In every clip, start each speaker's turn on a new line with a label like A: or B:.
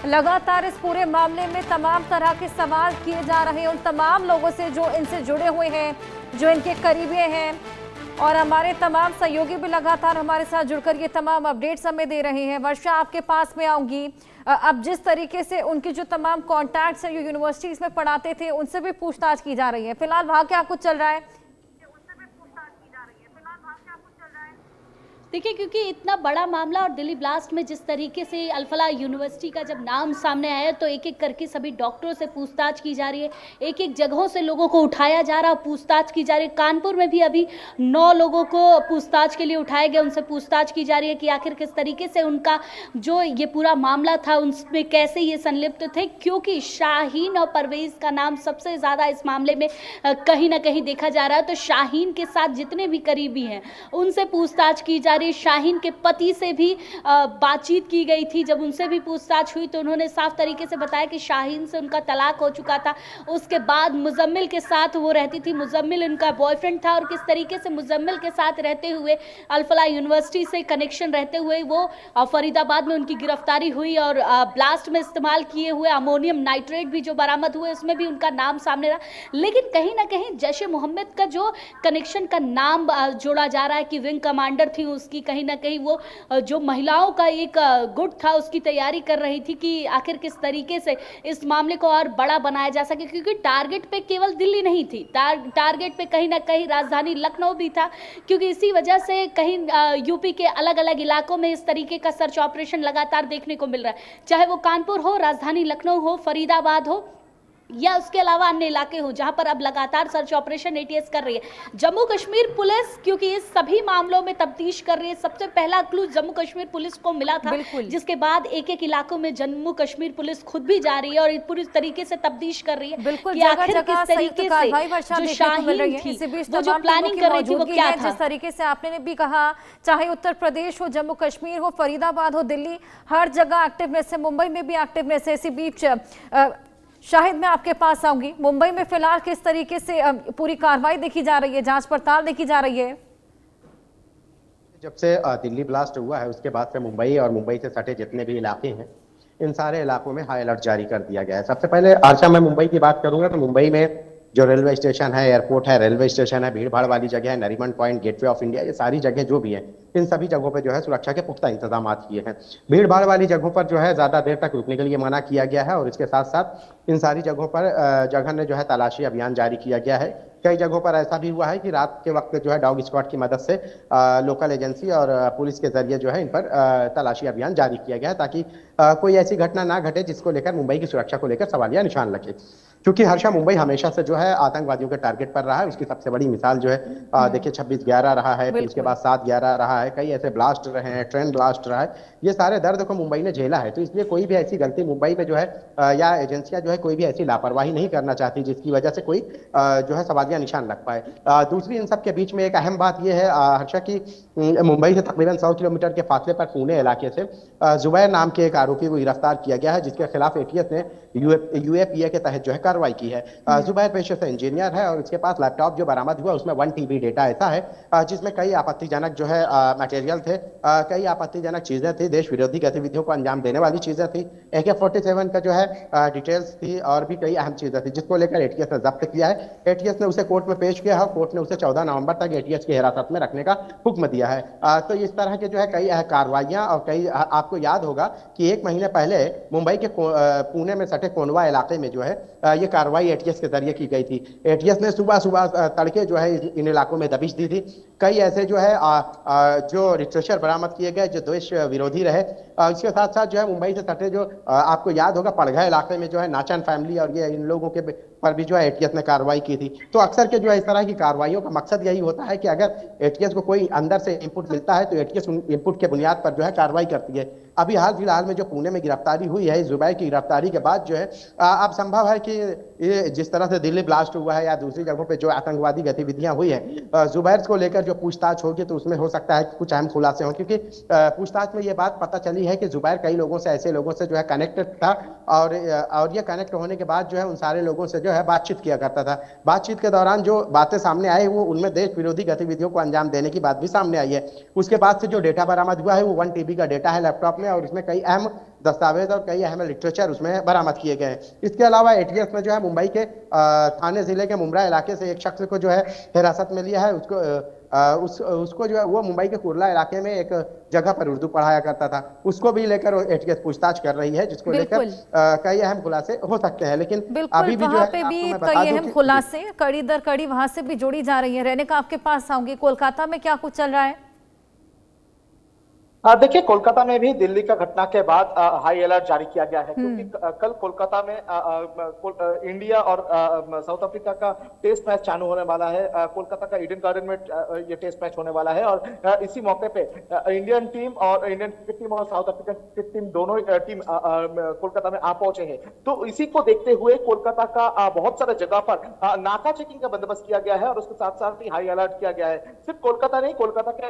A: लगातार इस पूरे मामले में तमाम तरह के सवाल किए जा रहे हैं उन तमाम लोगों से जो इनसे जुड़े हुए हैं, जो इनके करीबी हैं, और हमारे तमाम सहयोगी भी लगातार हमारे साथ जुड़कर ये तमाम अपडेट्स हमें दे रहे हैं। वर्षा, आपके पास में आऊंगी। अब जिस तरीके से उनकी जो तमाम कॉन्टैक्ट्स हैं, जो यूनिवर्सिटीज में पढ़ाते थे, उनसे भी पूछताछ की जा रही है। फिलहाल वहाँ क्या कुछ चल रहा है?
B: देखिए, क्योंकि इतना बड़ा मामला और दिल्ली ब्लास्ट में जिस तरीके से अल-फलाह यूनिवर्सिटी का जब नाम सामने आया तो एक एक करके सभी डॉक्टरों से पूछताछ की जा रही है, एक एक जगहों से लोगों को उठाया जा रहा है, पूछताछ की जा रही है। कानपुर में भी अभी 9 लोगों को पूछताछ के लिए उठाए गए, उनसे पूछताछ की जा रही है कि आखिर किस तरीके से उनका जो ये पूरा मामला था उनमें कैसे ये संलिप्त थे, क्योंकि शाहीन और परवेज का नाम सबसे ज़्यादा इस मामले में कहीं ना कहीं देखा जा रहा है। तो शाहीन के साथ जितने भी करीबी हैं उनसे पूछताछ की जा रही है। शाहीन के पति से भी बातचीत की गई थी, जब उनसे भी पूछताछ हुई तो उन्होंने साफ तरीके से बताया कि शाहीन से उनका तलाक हो चुका था। उसके बाद मुजम्मिल के साथ वो रहती थी, मुजम्मिल उनका बॉयफ्रेंड था, और किस तरीके से मुजम्मिल के साथ रहते हुए अल-फलाह यूनिवर्सिटी से कनेक्शन रहते हुए वो फरीदाबाद में उनकी गिरफ्तारी हुई, और ब्लास्ट में इस्तेमाल किए हुए अमोनियम नाइट्रेट भी जो बरामद हुए उसमें भी उनका नाम सामने रहा। लेकिन कहीं ना कहीं जैश ए मोहम्मद का जो कनेक्शन का नाम जोड़ा जा रहा है कि विंग कमांडर थी उसकी, कहीं ना कहीं वो जो महिलाओं का एक गुट था उसकी तैयारी कर रही थी कि आखिर किस तरीके से इस मामले को और बड़ा बनाया जा सके, क्योंकि टारगेट पे केवल दिल्ली नहीं थी, टारगेट पे कहीं ना कहीं राजधानी लखनऊ भी था, क्योंकि इसी वजह से कहीं यूपी के अलग अलग इलाकों में इस तरीके का सर्च ऑपरेशन लगातार देखने को मिल रहा है, चाहे वो कानपुर हो, राजधानी लखनऊ हो, फरीदाबाद हो या उसके अलावा अन्य इलाके हो, जहां पर अब लगातार सर्च ऑपरेशन एटीएस कर रही है। जम्मू कश्मीर पुलिस क्योंकि इस सभी मामलों में तफ्तीश कर रही है, सबसे पहला क्लू जम्मू कश्मीर पुलिस को मिला था, जिसके बाद एक एक इलाकों में जम्मू कश्मीर पुलिस खुद भी जा रही है और पूरी तरीके से तफ्तीश कर रही है कि आखिर किस तरीके से जो शाहीन थी, वो जो प्लानिंग कर रही थी वो क्या था।
A: जिस तरीके से आपने भी कहा, चाहे उत्तर प्रदेश हो, जम्मू कश्मीर हो, फरीदाबाद हो, दिल्ली, हर जगह एक्टिवनेस है, मुंबई में भी एक्टिवनेस है। इसी बीच शाहिद, मैं आपके पास आऊंगी। मुंबई में फिलहाल किस तरीके से पूरी कार्रवाई देखी जा रही है, जांच पड़ताल देखी जा रही है?
C: जब से दिल्ली ब्लास्ट हुआ है उसके बाद से मुंबई और मुंबई से सटे जितने भी इलाके हैं इन सारे इलाकों में हाई अलर्ट जारी कर दिया गया है। सबसे पहले आशा मैं मुंबई की बात करूंगा तो मुंबई में जो रेलवे स्टेशन है, एयरपोर्ट है, रेलवे स्टेशन है, भीड़ भाड़ वाली जगह है, Nariman point, gateway of India, ये सारी जगह जो भी है इन सभी जगहों पे जो है सुरक्षा के पुख्ता इंतजाम किए हैं। भीड़ भाड़ वाली जगहों पर जो है ज्यादा देर तक रुकने के लिए मना किया गया है, और इसके साथ साथ इन सारी जगहों पर जगह जो है तलाशी अभियान जारी किया गया है। कई जगहों पर ऐसा भी हुआ है कि रात के वक्त जो है डॉग स्क्वाड की मदद से लोकल एजेंसी और पुलिस के जरिए जो है इन पर तलाशी अभियान जारी किया गया है, ताकि कोई ऐसी घटना ना घटे जिसको लेकर मुंबई की सुरक्षा को लेकर सवालिया निशान लगे। क्योंकि हर्षा, मुंबई हमेशा से जो है आतंकवादियों के टारगेट पर रहा है। उसकी सबसे बड़ी मिसाल जो है देखिए 26/11 रहा है, फिर उसके बाद 7/11 रहा है, कई ऐसे ब्लास्ट रहे हैं, ट्रेन ब्लास्ट रहा है। ये सारे दर्द को मुंबई ने झेला है, तो इसलिए कोई भी ऐसी गलती मुंबई में जो है या एजेंसियां जो है कोई भी ऐसी लापरवाही नहीं करना चाहती जिसकी वजह से कोई जो है सवालिया निशान लग पाए। दूसरी इन सब के बीच में एक अहम बात यह है हर्षा की मुंबई से तकरीबन 100 किलोमीटर के फासले पर पुणे इलाके से जुबैर नाम के एक आरोपी को गिरफ्तार किया गया है, जिसके खिलाफ एटीएस ने यूएपीए के तहत जो है कार्रवाई की है। जुबैर पेशे से इंजीनियर है और उसके पास लैपटॉप जो बरामद हुआ उसमें 1 TB डेटा ऐसा है जिसमें कई आपत्तिजनक जो है मटेरियल थे, कई आपत्तिजनक चीजें थी, देश विरोधी गतिविधियों को अंजाम देने वाली चीजें थी, AK-47 का जो है डिटेल्स थी, और भी कई अहम चीजें थी जिसको लेकर एटीएस ने जब्त किया है। एटीएस ने उसे कोर्ट में पेश किया है, कोर्ट ने उसे 14 नवंबर तक एटीएस की हिरासत में रखने का हुक्म दिया है। तो इस तरह के जो है कई कार्रवाइयां और कई, आपको याद होगा कि 1 महीने पहले मुंबई के पुणे में सटे कोंडवा इलाके में जो है ये कार्रवाई एटीएस के जरिए की गई थी। एटीएस ने सुबह सुबह तड़के जो है इन इलाकों में दबिश दी थी। कई ऐसे जो है जो रिट्रेशर बरामद किए गए जो देश विरोधी रहे। इसके साथ साथ जो है मुंबई से सटे जो आपको याद होगा पड़घा इलाके में जो है नाचन फैमिली और ये इन लोगों के पर भी जो है एटीएस ने कार्रवाई की थी। तो अक्सर के जो है इस तरह की कार्रवाइयों का मकसद यही होता है कि अगर एटीएस को कोई अंदर से इनपुट मिलता है तो एटीएस उन इनपुट के बुनियाद पर जो है कार्रवाई करती है। अभी हाल फिलहाल में जो पुणे में गिरफ्तारी हुई है, जुबैर की गिरफ्तारी के बाद जो है अब संभव है कि ये जिस तरह से दिल्ली ब्लास्ट हुआ है या दूसरी जगहों पे जो आतंकवादी गतिविधियां हुई हैं, जुबैर को लेकर जो पूछताछ होगी तो उसमें हो सकता है कि कुछ अहम खुलासे हों, क्योंकि पूछताछ में ये बात पता चली है कि जुबैर कई लोगों से, ऐसे लोगों से जो है कनेक्टेड था, और ये कनेक्ट होने के बाद जो है उन सारे लोगों से जो है बातचीत किया करता था। बातचीत के दौरान जो बातें सामने आई वो उनमें देश विरोधी गतिविधियों को अंजाम देने की बात भी सामने आई है। उसके बाद से जो डेटा बरामद हुआ है वो 1 TB का डेटा है लैपटॉप में, में और उसमें कई अहम दस्तावेज और कई अहम लिटरेचर उसमें बरामद किए गए हैं। इसके अलावा एटीएस ने जो है मुंबई के थाने जिले के मुंब्रा इलाके से एक शख्स को जो है हिरासत में लिया है। उसको जो है वो मुंबई के कुर्ला इलाके में एक जगह पर उर्दू पढ़ाया करता था, उसको भी लेकर एटीएस पूछताछ कर रही है, जिसको लेकर कई अहम खुलासे हो सकते हैं। लेकिन अभी भी जो है
A: कई अहम खुलासे कड़ी दर कड़ी वहां से भी जोड़ी जा रही है। रहने का आपके पास आऊंगी, कोलकाता में क्या कुछ चल रहा है?
D: देखिए, कोलकाता में भी दिल्ली का घटना के बाद हाई अलर्ट जारी किया गया है, क्योंकि कल कोलकाता में इंडिया और साउथ अफ्रीका का टेस्ट मैच चालू होने वाला है। कोलकाता का ईडन गार्डन में ये टेस्ट मैच होने वाला है और इसी मौके पे इंडियन टीम और इंडियन क्रिकेट टीम और साउथ अफ्रीकन क्रिकेट टीम दोनों टीम कोलकाता में आ पहुंचे हैं। तो इसी को देखते हुए कोलकाता का बहुत सारे जगह पर नाका चेकिंग का बंदोबस्त किया गया है और उसके साथ साथ ही हाई अलर्ट किया गया है। सिर्फ कोलकाता नहीं, कोलकाता के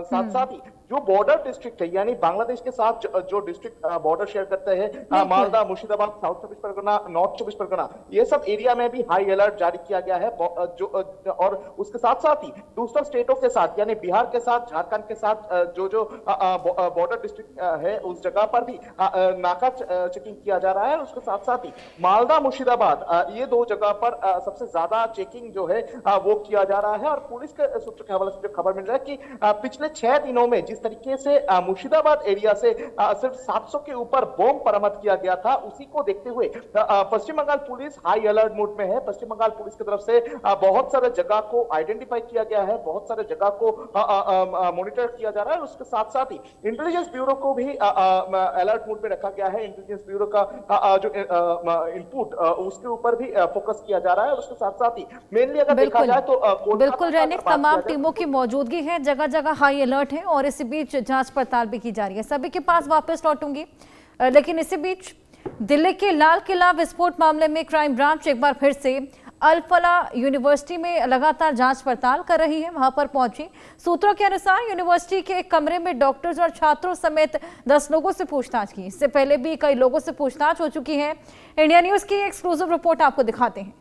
D: साथ साथ ही जो बॉर्डर डिस्ट्रिक्ट है, यानी बांग्लादेश के साथ जो डिस्ट्रिक्ट बॉर्डर शेयर करते हैं, मालदा, मुर्शिदाबाद, साउथ 24 परगना, नॉर्थ 24 परगना, ये सब एरिया में भी हाई अलर्ट जारी किया गया है। और उसके साथ साथ ही दूसरा स्टेटों के साथ, यानी बिहार के साथ, झारखंड के साथ जो बॉर्डर डिस्ट्रिक्ट है, उस जगह पर भी नाका चेकिंग किया जा रहा है। उसके साथ साथ ही मालदा, मुर्शिदाबाद, ये दो जगह पर सबसे ज्यादा चेकिंग जो है वो किया जा रहा है। और पुलिस के सूत्र के हवाले से खबर मिल रहा है कि पिछले 6 दिनों में जिस तरीके से मुर्शिदाबाद एरिया से सिर्फ 700 के ऊपर बम बरामद किया गया था, उसी को देखते हुए Paschim Bangal police high alert mode में है। पश्चिम बंगाल पुलिस की तरफ से बहुत सारे जगह को आइडेंटिफाई किया गया है, बहुत सारे जगह को मॉनिटर किया जा रहा है। उसके साथ साथ ही इंटेलिजेंस ब्यूरो को भी अलर्ट मोड में रखा गया है। इंटेलिजेंस ब्यूरो का जो इनपुट उसके ऊपर भी फोकस किया जा रहा है। उसके साथ साथ ही मेनली अगर देखा जाए तो
A: बिल्कुल रैनिक तमाम टीमों की मौजूदगी है, जगह जगह हाई अलर्ट है और इसी बीच जांच पड़ताल भी की जा रही है। सभी के पास वापस लौटूंगी, लेकिन इसी बीच दिल्ली के लाल किला विस्फोट मामले में क्राइम ब्रांच एक बार फिर से अल-फला यूनिवर्सिटी में लगातार जांच पड़ताल कर रही है। वहां पर पहुंची सूत्रों के अनुसार यूनिवर्सिटी के एक कमरे में डॉक्टर्स और छात्रों समेत 10 लोगों से पूछताछ की। इससे पहले भी कई लोगों से पूछताछ हो चुकी है। इंडिया न्यूज की एक्सक्लूसिव रिपोर्ट आपको दिखाते हैं।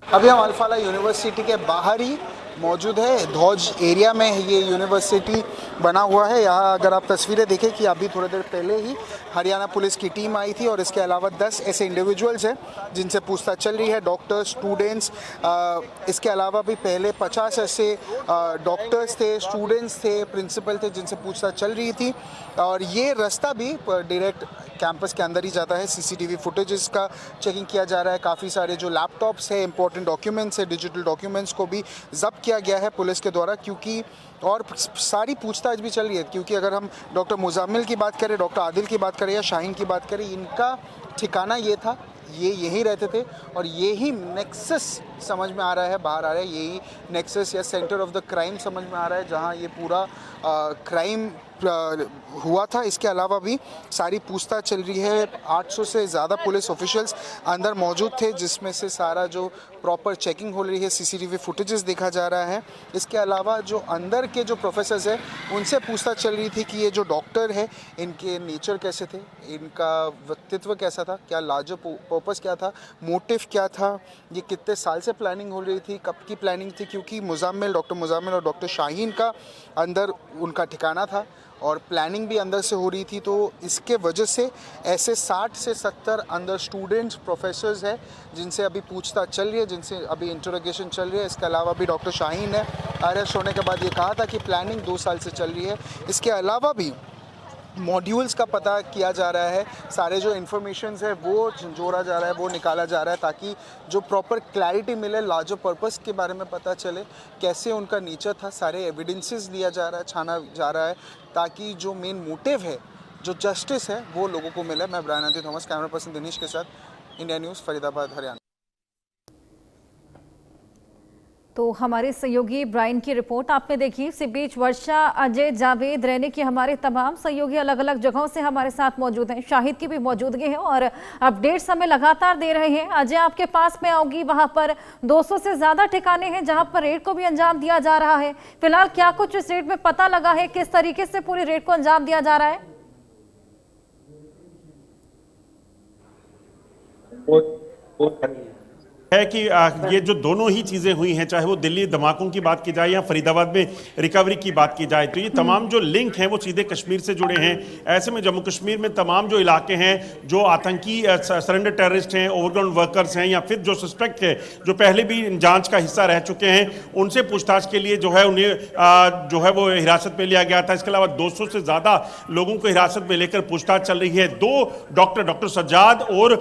E: अभी हम अल-फला यूनिवर्सिटी के बाहर ही मौजूद है। धौज एरिया में ये यूनिवर्सिटी बना हुआ है। यहाँ अगर आप तस्वीरें देखें कि अभी थोड़ी देर पहले ही हरियाणा पुलिस की टीम आई थी और इसके अलावा 10 ऐसे इंडिविजुअल्स हैं जिनसे पूछताछ चल रही है, डॉक्टर्स, स्टूडेंट्स। इसके अलावा भी पहले 50 ऐसे डॉक्टर्स थे, स्टूडेंट्स थे, प्रिंसिपल थे जिनसे पूछताछ चल रही थी। और ये रास्ता भी डायरेक्ट कैंपस के अंदर ही जाता है। सीसीटीवी फुटेजेस का चेकिंग किया जा रहा है। काफ़ी सारे जो लैपटॉप्स है, इंपॉर्टेंट डॉक्यूमेंट्स है, डिजिटल डॉक्यूमेंट्स को भी जब्त किया गया है पुलिस के द्वारा, क्योंकि और सारी पूछताछ भी चल रही है। क्योंकि अगर हम डॉक्टर मुजामिल की बात करें, डॉक्टर आदिल की बात करें या शाहीन की बात करें, इनका ठिकाना ये था, ये यहीं रहते थे और यही नेक्सस समझ में आ रहा है, बाहर आ रहा है, यही नेक्सस या सेंटर ऑफ द क्राइम समझ में आ रहा है, जहाँ ये पूरा क्राइम हुआ था। इसके अलावा भी सारी पूछताछ चल रही है। 800 से ज़्यादा पुलिस ऑफिशियल्स अंदर मौजूद थे, जिसमें से सारा जो प्रॉपर चेकिंग हो रही है, सीसीटीवी फुटेजेस देखा जा रहा है। इसके अलावा जो अंदर के जो प्रोफेसर्स हैं उनसे पूछताछ चल रही थी कि ये जो डॉक्टर है इनके नेचर कैसे थे, इनका व्यक्तित्व कैसा था, क्या लार्जर पर्पस क्या था, मोटिव क्या था, ये कितने साल से प्लानिंग हो रही थी, कब की प्लानिंग थी। क्योंकि डॉक्टर मुजामिल और डॉक्टर शाहीन का अंदर उनका ठिकाना था और प्लानिंग भी अंदर से हो रही थी। तो इसके वजह से ऐसे 60 से 70 अंदर स्टूडेंट्स, प्रोफेसर्स हैं जिनसे अभी पूछताछ चल रही है, जिनसे अभी इंटरोगेशन चल रही है। इसके अलावा भी डॉक्टर शाहीन ने अरेस्ट होने के बाद ये कहा था कि प्लानिंग 2 साल से चल रही है। इसके अलावा भी मॉड्यूल्स का पता किया जा रहा है, सारे जो इन्फॉर्मेशंस है वो जोड़ा जा रहा है, वो निकाला जा रहा है, ताकि जो प्रॉपर क्लैरिटी मिले, लार्जर पर्पस के बारे में पता चले, कैसे उनका नेचर था। सारे एविडेंसेस लिया जा रहा है, छाना जा रहा है, ताकि जो मेन मोटिव है, जो जस्टिस है, वो लोगों को मिले। मैं Brian Aditya Thomas, camera person Dinesh के साथ, इंडिया न्यूज़, फरीदाबाद, हरियाणा।
A: तो हमारे सहयोगी ब्रायन की रिपोर्ट आपने देखी। इसी बीच वर्षा, अजय, जावेद, रहने की हमारे तमाम सहयोगी अलग अलग जगहों से हमारे साथ मौजूद हैं। शाहिद की भी मौजूदगी है और अपडेट्स हमें लगातार दे रहे हैं। अजय, आपके पास में आऊंगी। वहां पर 200 से ज्यादा ठिकाने हैं जहां पर रेड को भी अंजाम दिया जा रहा है। फिलहाल क्या कुछ इस रेड में पता लगा है, किस तरीके से पूरी रेड को अंजाम दिया जा रहा है?
F: है कि ये जो दोनों ही चीजें हुई हैं, चाहे वो दिल्ली धमाकों की बात की जाए या फरीदाबाद में रिकवरी की बात की जाए, तो ये तमाम जो लिंक हैं वो सीधे कश्मीर से जुड़े हैं। ऐसे में जम्मू कश्मीर में तमाम जो इलाके हैं, जो आतंकी सरेंडर टेररिस्ट हैं, ओवरग्राउंड वर्कर्स हैं, या फिर जो सस्पेक्ट है जो पहले भी जांच का हिस्सा रह चुके हैं, उनसे पूछताछ के लिए जो है उन्हें जो है वो हिरासत में लिया गया था। इसके अलावा 200 से ज्यादा लोगों को हिरासत में लेकर पूछताछ चल रही है। 2 डॉक्टर सज्जाद और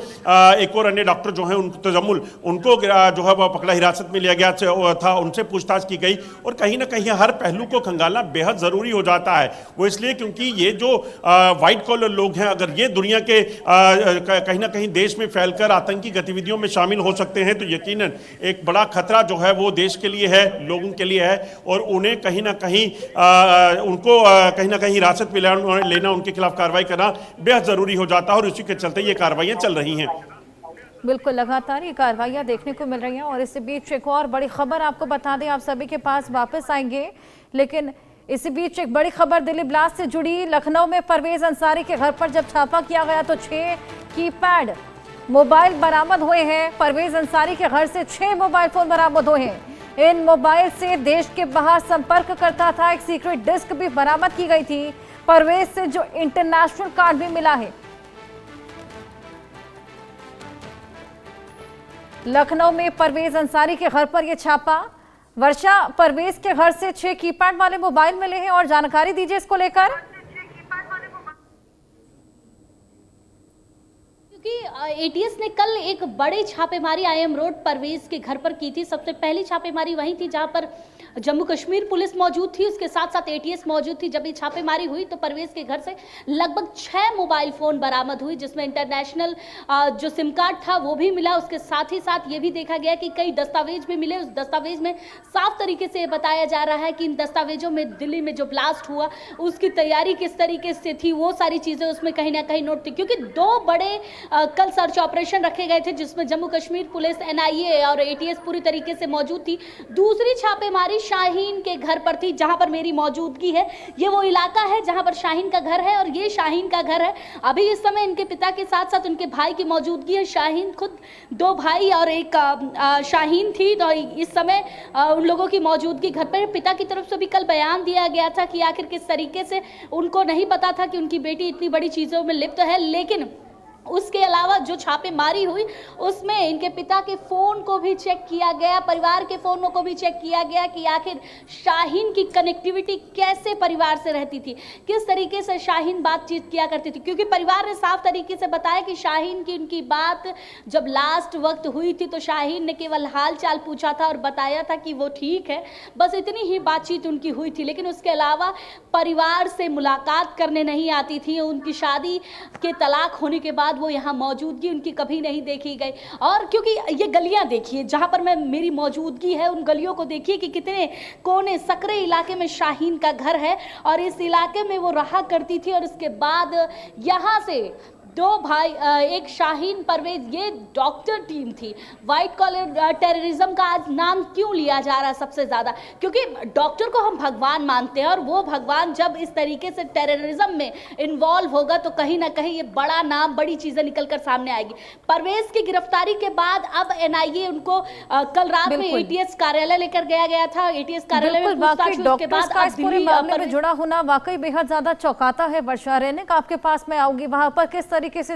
F: एक और अन्य डॉक्टर जो है तजम्मुल, उनको जो है वह पकड़ा, हिरासत में लिया गया था, उनसे पूछताछ की गई। और कहीं ना कहीं हर पहलू को खंगालना बेहद जरूरी हो जाता है। वो इसलिए क्योंकि ये जो व्हाइट कॉलर लोग हैं, अगर ये दुनिया के कहीं ना कहीं देश में फैलकर आतंकी गतिविधियों में शामिल हो सकते हैं, तो यकीनन एक बड़ा खतरा जो है वो देश के लिए है, लोगों के लिए है। और उन्हें कहीं ना कहीं उनको कहीं ना कहीं हिरासत में लेना, उनके खिलाफ कार्रवाई करना बेहद जरूरी हो जाता है। और इसी के चलते ये कार्रवाइयां चल रही हैं।
A: बिल्कुल लगातार ये कार्रवाइयां देखने को मिल रही हैं। और इसी बीच एक और बड़ी खबर आपको बता दें, आप सभी के पास वापस आएंगे, लेकिन इसी बीच एक बड़ी खबर दिल्ली ब्लास्ट से जुड़ी। लखनऊ में परवेज अंसारी के घर पर जब छापा किया गया तो 6 कीपैड मोबाइल बरामद हुए हैं। परवेज अंसारी के घर से 6 मोबाइल फोन बरामद हुए हैं। इन मोबाइल से देश के बाहर संपर्क करता था। एक सीक्रेट डिस्क भी बरामद की गई थी। परवेज से जो इंटरनेशनल कार्ड भी मिला है। लखनऊ में परवेज अंसारी के घर पर यह छापा। वर्षा, परवेज के घर से 6 कीपैड वाले मोबाइल मिले हैं और जानकारी दीजिए इसको लेकर।
B: क्योंकि एटीएस ने कल एक बड़ी छापेमारी आईएम रोड परवेज के घर पर की थी। सबसे पहली छापेमारी वहीं थी जहां पर जम्मू कश्मीर पुलिस मौजूद थी, उसके साथ साथ एटीएस मौजूद थी। जब ये छापेमारी हुई तो परवेज के घर से लगभग 6 मोबाइल फोन बरामद हुई, जिसमें इंटरनेशनल जो सिम कार्ड था वो भी मिला। उसके साथ ही साथ ये भी देखा गया कि कई दस्तावेज भी मिले। उस दस्तावेज में साफ तरीके से बताया जा रहा है कि इन दस्तावेजों में दिल्ली में जो ब्लास्ट हुआ उसकी तैयारी किस तरीके से थी, वो सारी चीजें उसमें कहीं ना कहीं नोट थी। क्योंकि 2 बड़े कल सर्च ऑपरेशन रखे गए थे, जिसमें जम्मू कश्मीर पुलिस, एनआईए और एटीएस पूरी तरीके से मौजूद थी। दूसरी छापेमारी शाहीन के घर पर थी, जहां पर मेरी मौजूदगी है। ये वो इलाका है जहां पर शाहीन का घर है और ये शाहीन का घर है। अभी इस समय इनके पिता के साथ साथ उनके भाई की मौजूदगी है। शाहीन खुद 2 भाई और एक शाहीन थी, तो इस समय उन लोगों की मौजूदगी घर पर। पिता की तरफ से भी कल बयान दिया गया था कि आखिर किस तरीके से उनको नहीं पता था कि उनकी बेटी इतनी बड़ी चीजों में लिप्त है। लेकिन उसके अलावा जो छापेमारी हुई उसमें इनके पिता के फोन को भी चेक किया गया, परिवार के फोनों को भी चेक किया गया कि आखिर शाहीन की कनेक्टिविटी कैसे परिवार से रहती थी, किस तरीके से शाहीन बातचीत किया करती थी। क्योंकि परिवार ने साफ तरीके से बताया कि शाहीन की उनकी बात जब लास्ट वक्त हुई थी तो शाहीन ने केवल हाल चाल पूछा था और बताया था कि वो ठीक है, बस इतनी ही बातचीत उनकी हुई थी। लेकिन उसके अलावा परिवार से मुलाकात करने नहीं आती थी। उनकी शादी के तलाक होने के बाद वो यहाँ मौजूदगी उनकी कभी नहीं देखी गई। और क्योंकि ये गलियां देखिए जहाँ पर मेरी मौजूदगी है, उन गलियों को देखिए कि कितने कोने सकरे इलाके में शाहीन का घर है और इस इलाके में वो रहा करती थी। और इसके बाद यहाँ से 2 भाई, एक शाहीन परवेज, ये डॉक्टर टीम थी। व्हाइट कॉलर टेररिज्म का आज नाम क्यों लिया जा रहा है सबसे ज़्यादा? क्योंकि डॉक्टर को हम भगवान मानते हैं और वो भगवान जब इस तरीके से टेररिज्म में इन्वॉल्व होगा तो कहीं ना कहीं ये बड़ा नाम, बड़ी चीज़ें निकल कर सामने आएगी। परवेज की गिरफ्तारी के बाद अब एनआईए उनको कल रात में एटीएस कार्यालय लेकर गया था। एटीएस कार्यालय में पूछताछ हुई, उसके बाद
A: पूरे मामले में जुड़ा होना वाकई बेहद ज्यादा चौंकाता है। वर्षा, रेनिक आपके पास मैं आऊंगी, वहां पर किस तरीके से